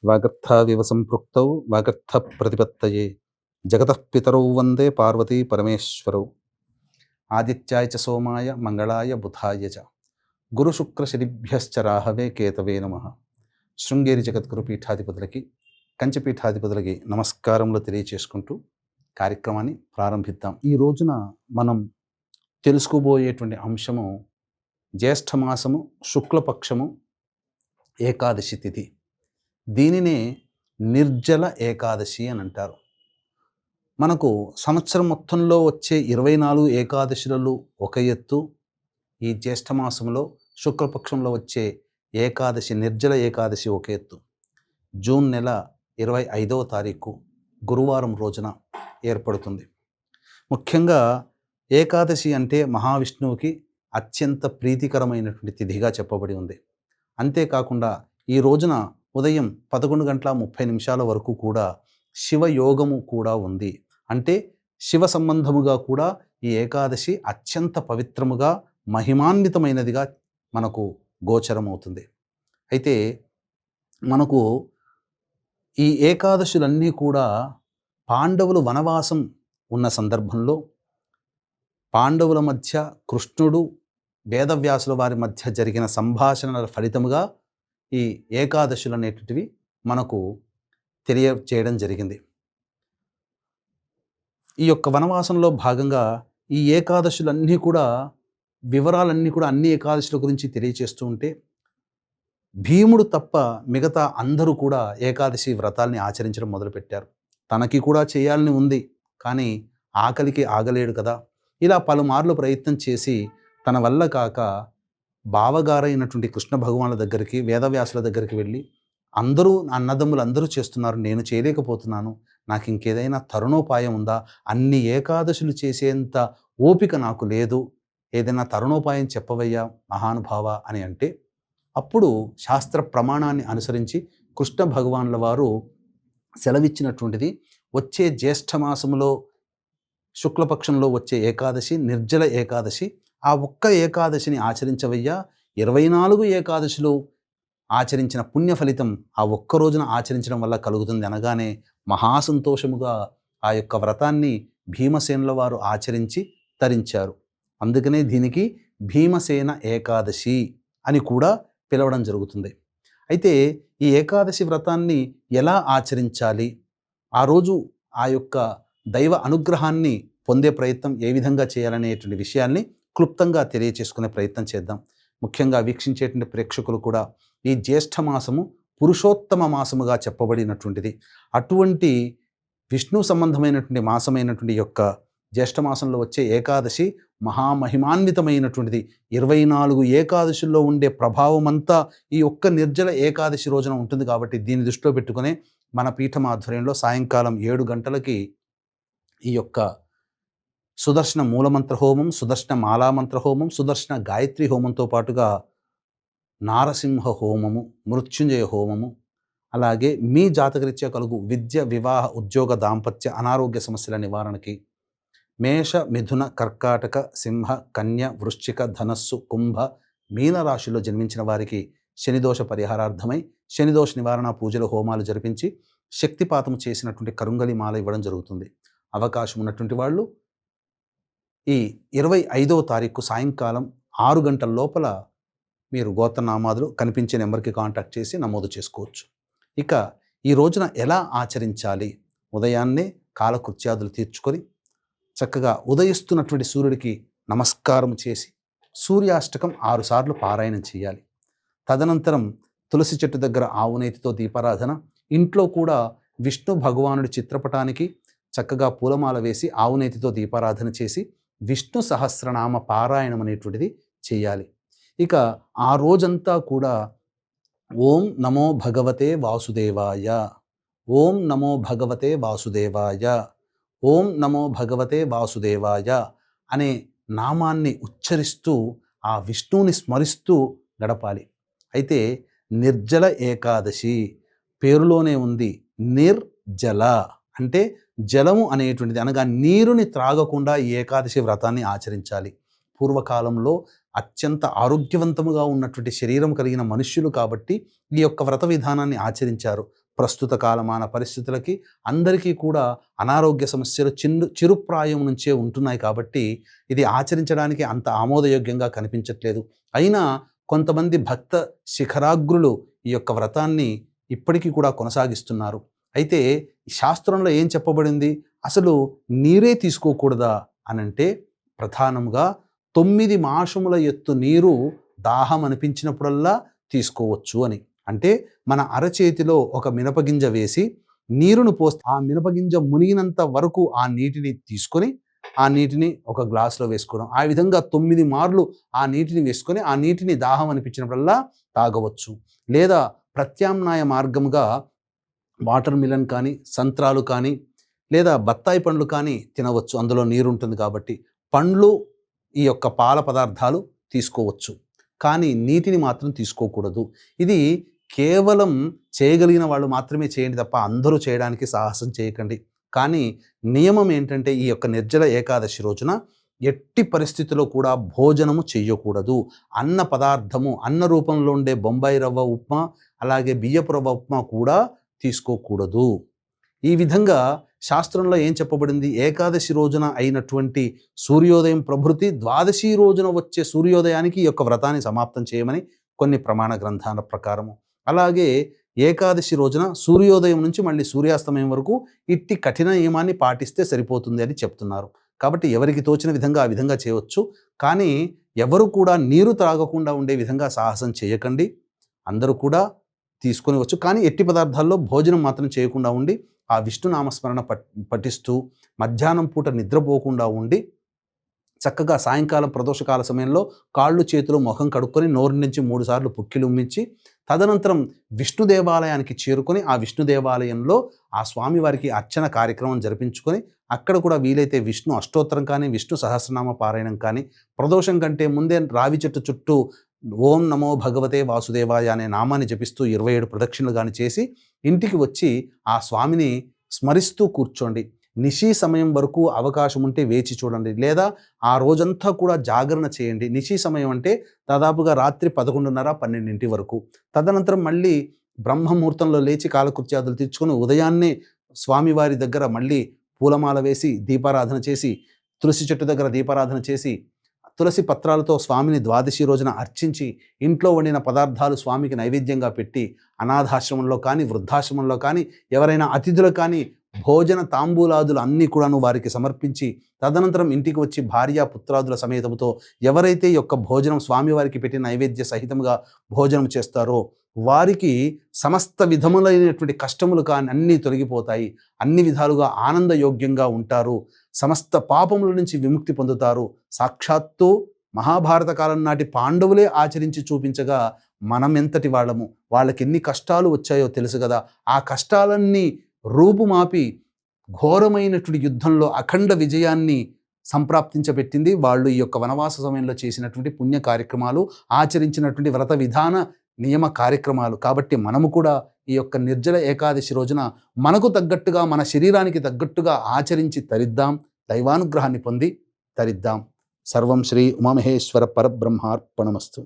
వాగర్థావివ సంపృక్తౌ వాగర్థ ప్రతిపత్తయే జగతః పితరౌ వందే పార్వతీ పరమేశ్వరౌ. ఆదిత్యాయ చ సోమాయ మంగళాయ బుధాయ చ గురుశుక్రశనిభ్యశ్చ రాహవే కేతవే నమః. శృంగేరి జగద్గురు పీఠాధిపతులకి, కంచిపీఠాధిపతులకి నమస్కారములు తెలియచేసుకుంటూ కార్యక్రమాన్ని ప్రారంభిద్దాం. ఈ రోజున మనం తెలుసుకోబోయేటువంటి అంశము జ్యేష్ఠమాసము శుక్లపక్షము ఏకాదశి తిథి. దీనినే నిర్జల ఏకాదశి అని అంటారు. మనకు సంవత్సరం మొత్తంలో వచ్చే 24 ఏకాదశులలో ఒక ఎత్తు, ఈ జ్యేష్ఠమాసంలో శుక్లపక్షంలో వచ్చే ఏకాదశి నిర్జల ఏకాదశి ఒక ఎత్తు. జూన్ నెల 25వ తారీఖు గురువారం రోజున ఏర్పడుతుంది. ముఖ్యంగా ఏకాదశి అంటే మహావిష్ణువుకి అత్యంత ప్రీతికరమైనటువంటి తిథిగా చెప్పబడి ఉంది. అంతేకాకుండా ఈ రోజున ఉదయం 11:30 వరకు కూడా శివయోగము కూడా ఉంది. అంటే శివ సంబంధముగా కూడా ఈ ఏకాదశి అత్యంత పవిత్రముగా మహిమాన్వితమైనదిగా మనకు గోచరమవుతుంది. అయితే మనకు ఈ ఏకాదశులన్నీ కూడా పాండవులు వనవాసం ఉన్న సందర్భంలో పాండవుల మధ్య కృష్ణుడు వేదవ్యాసుల వారి మధ్య జరిగిన సంభాషణల ఫలితముగా ఈ ఏకాదశులు అనేటివి మనకు తెలియచేయడం జరిగింది. ఈ యొక్క వనవాసంలో భాగంగా ఈ ఏకాదశులన్నీ కూడా వివరాలన్నీ కూడా అన్ని ఏకాదశుల గురించి తెలియచేస్తూ ఉంటే, భీముడు తప్ప మిగతా అందరూ కూడా ఏకాదశి వ్రతాల్ని ఆచరించడం మొదలుపెట్టారు. తనకి కూడా చేయాలని ఉంది, కానీ ఆకలికి ఆగలేడు కదా. ఇలా పలుమార్లు ప్రయత్నం చేసి తన వల్ల కాక బావగారైనటువంటి కృష్ణ భగవానుల దగ్గరికి, వేదవ్యాసుల దగ్గరికి వెళ్ళి, అందరూ అన్నదమ్ములు అందరూ చేస్తున్నారు, నేను చేయలేకపోతున్నాను, నాకు ఇంకేదైనా తరుణోపాయం ఉందా? అన్ని ఏకాదశులు చేసేంత ఓపిక నాకు లేదు, ఏదైనా తరుణోపాయం చెప్పవయ్యా మహానుభావ అని అంటే, అప్పుడు శాస్త్ర ప్రమాణాన్ని అనుసరించి కృష్ణ భగవానుల వారు సెలవిచ్చినటువంటిది, వచ్చే జ్యేష్ఠమాసములో శుక్లపక్షంలో వచ్చే ఏకాదశి నిర్జల ఏకాదశి, ఆ ఒక్క ఏకాదశిని ఆచరించవయ్యా, 24 ఏకాదశులు ఆచరించిన పుణ్య ఫలితం ఆ ఒక్క రోజున ఆచరించడం వల్ల కలుగుతుంది అనగానే మహాసంతోషముగా ఆ యొక్క వ్రతాన్ని భీమసేనుల వారు ఆచరించి తరించారు. అందుకనే దీనికి భీమసేన ఏకాదశి అని కూడా పిలవడం జరుగుతుంది. అయితే ఈ ఏకాదశి వ్రతాన్ని ఎలా ఆచరించాలి, ఆ రోజు ఆ యొక్క దైవ అనుగ్రహాన్ని పొందే ప్రయత్నం ఏ విధంగా చేయాలనేటువంటి విషయాల్ని క్లుప్తంగా తెలియచేసుకునే ప్రయత్నం చేద్దాం. ముఖ్యంగా వీక్షించేటువంటి ప్రేక్షకులు కూడా ఈ జ్యేష్ఠమాసము పురుషోత్తమ మాసముగా చెప్పబడినటువంటిది. అటువంటి విష్ణు సంబంధమైనటువంటి మాసమైనటువంటి యొక్క జ్యేష్ఠమాసంలో వచ్చే ఏకాదశి మహామహిమాన్వితమైనటువంటిది. 24 ఏకాదశుల్లో ఉండే ప్రభావం అంతా ఈ ఒక్క నిర్జల ఏకాదశి రోజున ఉంటుంది. కాబట్టి దీన్ని దృష్టిలో పెట్టుకునే మన పీఠం ఆధ్వర్యంలో సాయంకాలం 7 గంటలకి ఈ యొక్క సుదర్శన మూలమంత్ర హోమం, సుదర్శన మాలామంత్ర హోమం, సుదర్శన గాయత్రి హోమంతో పాటుగా నారసింహ హోమము, మృత్యుంజయ హోమము, అలాగే మీ జాతకరీత్యా కలుగు విద్య, వివాహ, ఉద్యోగ, దాంపత్య, అనారోగ్య సమస్యల నివారణకి, మేష, మిథున, కర్కాటక, సింహ, కన్య, వృశ్చిక, ధనస్సు, కుంభ, మీన రాశిలో జన్మించిన వారికి శనిదోష పరిహారార్థమై శనిదోష నివారణ పూజలు, హోమాలు జరిపించి శక్తిపాతం చేసినటువంటి కరుంగలి మాల ఇవ్వడం జరుగుతుంది. అవకాశం ఉన్నటువంటి వాళ్ళు ఈ 25వ తారీఖు సాయంకాలం 6 గంటల లోపల మీరు గోత్రనామాదులు కనిపించే నెంబర్కి కాంటాక్ట్ చేసి నమోదు చేసుకోవచ్చు. ఇక ఈ రోజున ఎలా ఆచరించాలి? ఉదయాన్నే కాలకృత్యాదులు తీర్చుకొని చక్కగా ఉదయిస్తున్నటువంటి సూర్యుడికి నమస్కారం చేసి సూర్యాష్టకం 6 సార్లు పారాయణం చేయాలి. తదనంతరం తులసి చెట్టు దగ్గర ఆవునేతితో దీపారాధన, ఇంట్లో కూడా విష్ణు భగవానుడి చిత్రపటానికి చక్కగా పూలమాల వేసి ఆవునేతితో దీపారాధన చేసి విష్ణు సహస్రనామ పారాయణం అనేటువంటిది చేయాలి. ఇక ఆ రోజంతా కూడా ఓం నమో భగవతే వాసుదేవాయ, ఓం నమో భగవతే వాసుదేవాయ, ఓం నమో భగవతే వాసుదేవాయ అనే నామాన్ని ఉచ్చరిస్తూ ఆ విష్ణువుని స్మరిస్తూ గడపాలి. అయితే నిర్జల ఏకాదశి పేరులోనే ఉంది, నిర్జల అంటే జలము అనేటువంటిది, అనగా నీరుని త్రాగకుండా ఈ ఏకాదశి వ్రతాన్ని ఆచరించాలి. పూర్వకాలంలో అత్యంత ఆరోగ్యవంతముగా ఉన్నటువంటి శరీరం కలిగిన మనుష్యులు కాబట్టి ఈ యొక్క వ్రత విధానాన్ని ఆచరించారు. ప్రస్తుత కాలమాన పరిస్థితులకి అందరికీ కూడా అనారోగ్య సమస్యలు చిరుప్రాయం నుంచే ఉంటున్నాయి కాబట్టి ఇది ఆచరించడానికి అంత ఆమోదయోగ్యంగా కనిపించట్లేదు. అయినా కొంతమంది భక్త శిఖరాగ్రులు ఈ యొక్క వ్రతాన్ని ఇప్పటికీ కూడా కొనసాగిస్తున్నారు. అయితే శాస్త్రంలో ఏం చెప్పబడింది? అసలు నీరే తీసుకోకూడదా అనంటే ప్రధానంగా 9 మాషముల ఎత్తు నీరు దాహం అనిపించినప్పుడల్లా తీసుకోవచ్చు అని. అంటే మన అరచేతిలో ఒక మినపగింజ వేసి నీరును పోస్తే ఆ మినపగింజ మునిగినంత వరకు ఆ నీటిని తీసుకొని ఆ నీటిని ఒక గ్లాసులో వేసుకోవడం. ఆ విధంగా 9 మార్లు ఆ నీటిని వేసుకొని ఆ నీటిని దాహం అనిపించినప్పుడల్లా తాగవచ్చు. లేదా ప్రత్యామ్నాయ మార్గముగా వాటర్ మిలన్ కానీ, సంత్రాలు కానీ, లేదా బత్తాయి పండ్లు కానీ తినవచ్చు. అందులో నీరు ఉంటుంది కాబట్టి. పండ్లు, ఈ యొక్క పాల పదార్థాలు తీసుకోవచ్చు. కానీ నీటిని మాత్రం తీసుకోకూడదు. ఇది కేవలం చేయగలిగిన వాళ్ళు మాత్రమే చేయండి తప్ప అందరూ చేయడానికి సాహసం చేయకండి. కానీ నియమం ఏంటంటే ఈ యొక్క నిర్జల ఏకాదశి రోజున ఎట్టి పరిస్థితిలో కూడా భోజనము చెయ్యకూడదు. అన్న పదార్థము, అన్న రూపంలో ఉండే బొంబాయి రవ్వ ఉప్మా, అలాగే బియ్యపు రవ్వ ఉప్మా కూడా తీసుకోకూడదు. ఈ విధంగా శాస్త్రంలో ఏం చెప్పబడింది? ఏకాదశి రోజున అయినటువంటి సూర్యోదయం ప్రభృతి ద్వాదశి రోజున వచ్చే సూర్యోదయానికి ఈ యొక్క వ్రతాన్ని సమాప్తం చేయమని కొన్ని ప్రమాణ గ్రంథాల ప్రకారము. అలాగే ఏకాదశి రోజున సూర్యోదయం నుంచి మళ్ళీ సూర్యాస్తమయం వరకు ఇట్టి కఠిన నియమాన్ని పాటిస్తే సరిపోతుంది అని చెప్తున్నారు. కాబట్టి ఎవరికి తోచిన విధంగా ఆ విధంగా చేయవచ్చు. కానీ ఎవరు కూడా నీరు త్రాగకుండా ఉండే విధంగా సాహసం చేయకండి. అందరూ కూడా తీసుకొనివచ్చు. కానీ ఎట్టి పదార్థాల్లో భోజనం మాత్రం చేయకుండా ఉండి ఆ విష్ణునామస్మరణ పఠిస్తూ మధ్యాహ్నం పూట నిద్రపోకుండా ఉండి చక్కగా సాయంకాలం ప్రదోషకాల సమయంలో కాళ్ళు చేతులు ముఖం కడుక్కొని నోరు నుంచి 3 సార్లు పుక్కిలు ఉమ్మించి తదనంతరం విష్ణు దేవాలయానికి చేరుకొని ఆ విష్ణు దేవాలయంలో ఆ స్వామివారికి అర్చన కార్యక్రమం జరిపించుకొని అక్కడ కూడా వీలైతే విష్ణు అష్టోత్తరం కానీ, విష్ణు సహస్రనామ పారాయణం కానీ, ప్రదోషం కంటే ముందే రావి చెట్టు చుట్టూ ఓం నమో భగవతే వాసుదేవాయ అనే నామాన్ని జపిస్తూ 27 ప్రదక్షిణలు కానీ చేసి ఇంటికి వచ్చి ఆ స్వామిని స్మరిస్తూ కూర్చోండి. నిశీ సమయం వరకు అవకాశం ఉంటే వేచి చూడండి. లేదా ఆ రోజంతా కూడా జాగరణ చేయండి. నిశీ సమయం అంటే దాదాపుగా రాత్రి 11:30, 12 వరకు. తదనంతరం మళ్ళీ బ్రహ్మముహూర్తంలో లేచి కాలకృత్యాదులు తీర్చుకొని ఉదయాన్నే స్వామివారి దగ్గర మళ్ళీ పూలమాల వేసి దీపారాధన చేసి, తులసి చెట్టు దగ్గర దీపారాధన చేసి, తులసి పత్రాలతో స్వామిని ద్వాదశి రోజున అర్చించి ఇంట్లో వండిన పదార్థాలు స్వామికి నైవేద్యంగా పెట్టి అనాథాశ్రమంలో కానీ, వృద్ధాశ్రమంలో కానీ, ఎవరైనా అతిథులు కానీ భోజన తాంబూలాదులు అన్నీ కూడాను వారికి సమర్పించి తదనంతరం ఇంటికి వచ్చి భార్య పుత్రాదుల సమేతముతో ఎవరైతే యొక్క భోజనం స్వామివారికి పెట్టిన నైవేద్య సహితంగా భోజనం చేస్తారో వారికి సమస్త విధములైనటువంటి కష్టములు కానీ అన్నీ తొలగిపోతాయి. అన్ని విధాలుగా ఆనందయోగ్యంగా ఉంటారు. సమస్త పాపముల నుంచి విముక్తి పొందుతారు. సాక్షాత్తు మహాభారత కాలం నాటి పాండవులే ఆచరించి చూపించగా మనం ఎంతటి వాళ్ళము, వాళ్ళకి ఎన్ని కష్టాలు వచ్చాయో తెలుసు కదా. ఆ కష్టాలన్నీ రూపుమాపి ఘోరమైనటువంటి యుద్ధంలో అఖండ విజయాన్ని సంప్రాప్తించబెట్టింది వాళ్ళు ఈ యొక్క వనవాస సమయంలో చేసినటువంటి పుణ్య కార్యక్రమాలు, ఆచరించినటువంటి వ్రత విధాన నియమ కార్యక్రమాలు. కాబట్టి మనము కూడా ఈ యొక్క నిర్జల ఏకాదశి రోజున మనకు తగ్గట్టుగా, మన శరీరానికి తగ్గట్టుగా ఆచరించి తరిద్దాం. దైవానుగ్రహాన్ని పొంది తరిద్దాం. సర్వం శ్రీ ఉమామహేశ్వర పరబ్రహ్మార్పణమస్తు.